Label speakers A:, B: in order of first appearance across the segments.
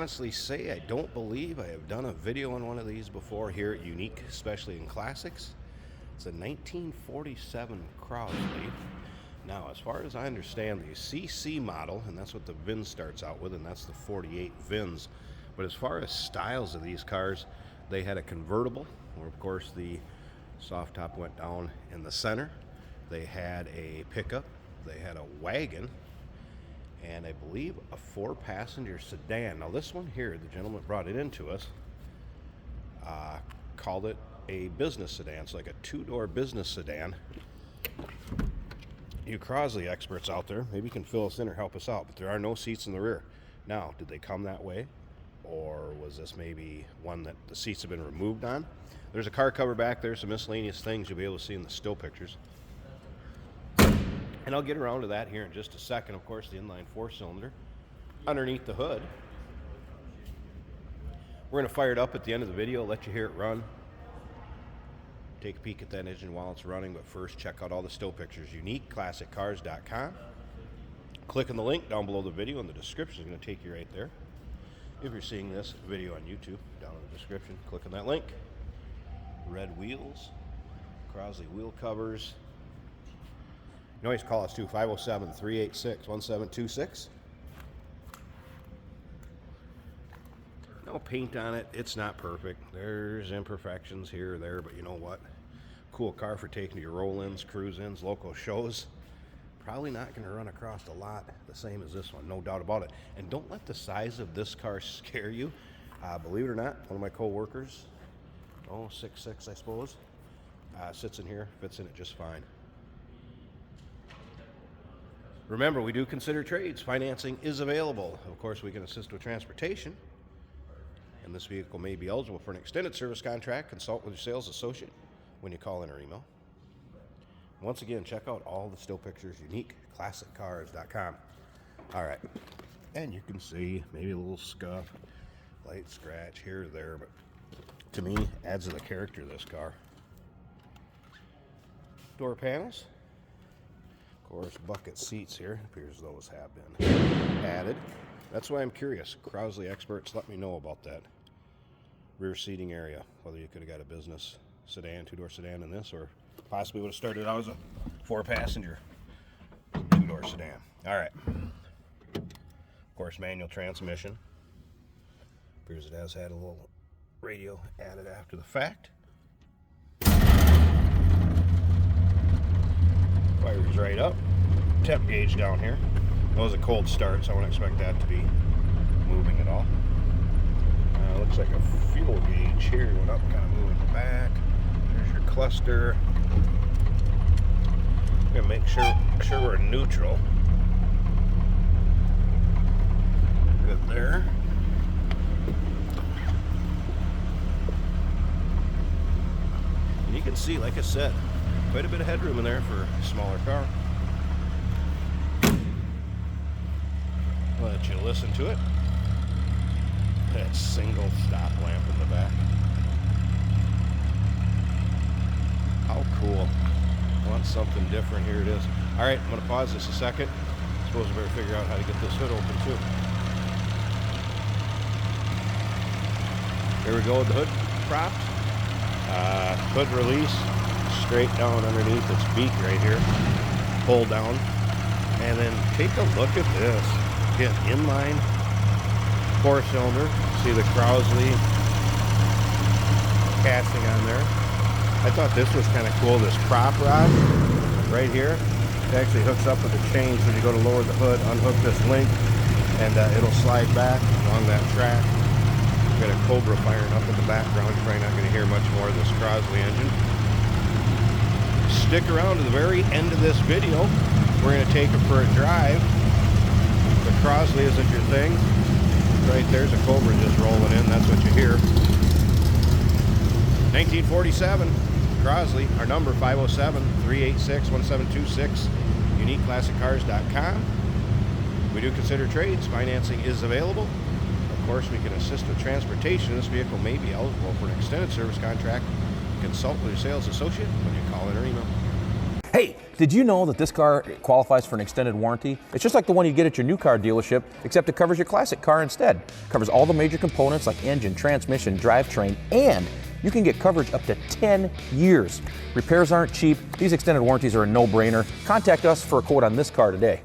A: honestly say I don't believe I have done a video on one of these before here at Unique, especially in classics. It's a 1947 Crosley. Now, as far as I understand, the CC model, and that's what the VIN starts out with, and that's the 48 VINs. But as far as styles of these cars, they had a convertible, where of course the soft top went down in the center. They had a pickup, they had a wagon, and I believe a 4-passenger sedan. Now this one here, the gentleman brought it into us, called it a business sedan. It's like a 2-door business sedan. You Crosley experts out there, maybe you can fill us in or help us out, but there are no seats in the rear. Now, did they come that way? Or was this maybe one that the seats have been removed on? There's a car cover back there, some miscellaneous things you'll be able to see in the still pictures. And I'll get around to that here in just a second. Of course, the inline 4-cylinder underneath the hood. We're going to fire it up at the end of the video, let you hear it run. Take a peek at that engine while it's running, but first check out all the still pictures. UniqueClassicCars.com. Click on the link down below the video in the description. Is going to take you right there. If you're seeing this video on YouTube, down in the description, click on that link. Red wheels, Crosley wheel covers. You can always call us too, 507-386-1726. No paint on it. It's not perfect. There's imperfections here or there, but you know what? Cool car for taking to your roll-ins, cruise-ins, local shows. Probably not going to run across a lot the same as this one, no doubt about it. And don't let the size of this car scare you. Believe it or not, one of my co-workers, 6'6", I suppose, sits in here, fits in it just fine. Remember, we do consider trades. Financing is available. Of course, we can assist with transportation. And this vehicle may be eligible for an extended service contract. Consult with your sales associate when you call in or email. Once again, check out all the still pictures, UniqueClassicCars.com. All right, and you can see maybe a little scuff, light scratch here or there, but to me, adds to the character of this car. Door panels. Of course, bucket seats here. It appears those have been added. That's why I'm curious. Crosley experts, let me know about that rear seating area, whether you could have got a business sedan, 2-door sedan in this, or possibly would have started out as a 4-passenger 2-door sedan. All right. Of course, manual transmission. Appears it has had a little radio added after the fact. Fires right up. Temp gauge down here. That was a cold start, so I wouldn't expect that to be moving at all. Looks like a fuel gauge here. Went up, kind of moving back. There's your cluster. I'm gonna make sure we're neutral. Good there. And you can see, like I said, quite a bit of headroom in there for a smaller car. Let you listen to it. That single stop lamp in the back. How cool. Want something different, here it is. All right, I'm gonna pause this a second. I suppose we better figure out how to get this hood open too. Here we go with the hood props. Hood release, straight down underneath its beak right here. Pull down. And then take a look at this. Again, inline 4-cylinder. See the Crosley casting on there. I thought this was kind of cool. This prop rod right here, it actually hooks up with the chains when you go to lower the hood. Unhook this link, and it'll slide back along that track. Got a Cobra firing up in the background. You're probably not going to hear much more of this Crosley engine. Stick around to the very end of this video. We're going to take it for a drive. The Crosley isn't your thing. Right there's a Cobra just rolling in. That's what you hear. 1947 Crosley. Our number 507-386-1726. UniqueClassicCars.com. We do consider trades. Financing is available. Of course, we can assist with transportation. This vehicle may be eligible for an extended service contract. Consult with your sales associate when you call in or email.
B: Hey, did you know that this car qualifies for an extended warranty? It's just like the one you get at your new car dealership, except it covers your classic car instead. It covers all the major components like engine, transmission, drivetrain, and you can get coverage up to 10 years. Repairs aren't cheap. These extended warranties are a no-brainer. Contact us for a quote on this car today.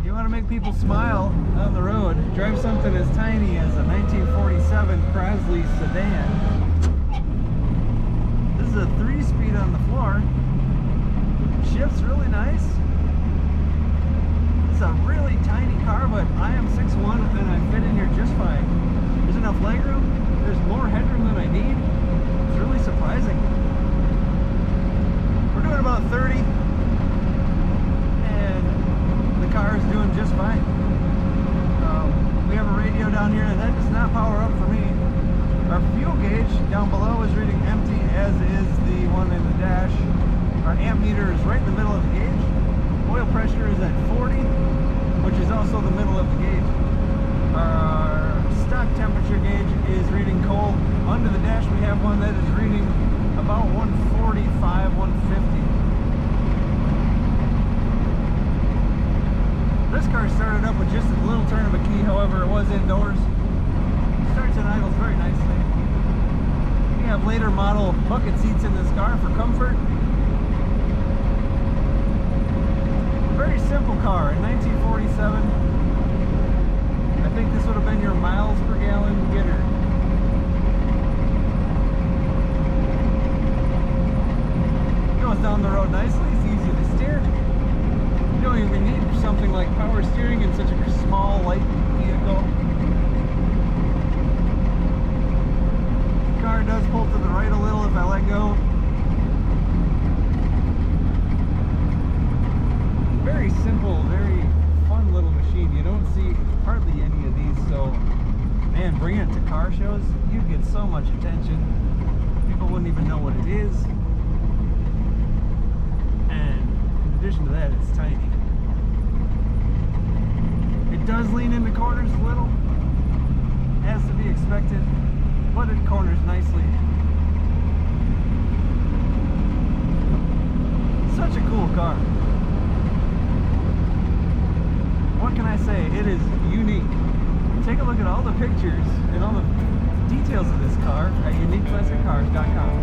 C: You want to make people smile on the road, drive something as tiny as a 1947 Crosley Sedan. This is a 3-speed on the floor. Shifts really nice. It's a really tiny car, but I am 6'1" and I fit in here just fine. There's enough legroom. There's more headroom than I need. It's really surprising. We're doing about 30, and the car is doing just fine. We have a radio down here, and that does not power up for me. Our fuel gauge down below is reading empty, as is the one in the dash. Our amp meter is right in the middle of the gauge. Oil pressure is at 40, which is also the middle of the gauge. Our stock temperature gauge is reading cold. Under the dash we have one that is reading about 145, 150. This car started up with just a little turn of a key, however it was indoors. Starts and idles very nicely. We have later model bucket seats in this car for comfort. Very simple car in 1947. I think this would have been your miles per gallon getter. Goes down the road nicely, it's easy to steer. You don't even need something like power steering in such a small, light vehicle. The car does pull to the right a little if I let go. Very simple, very fun little machine. You don't see hardly any of these, so man, bringing it to car shows, you get so much attention. People wouldn't even know what it is. And in addition to that, it's tiny. It does lean into corners a little, as to be expected, but it corners nicely. Such a cool car. What can I say? It is unique. Take a look at all the pictures and all the details of this car at uniqueclassiccars.com.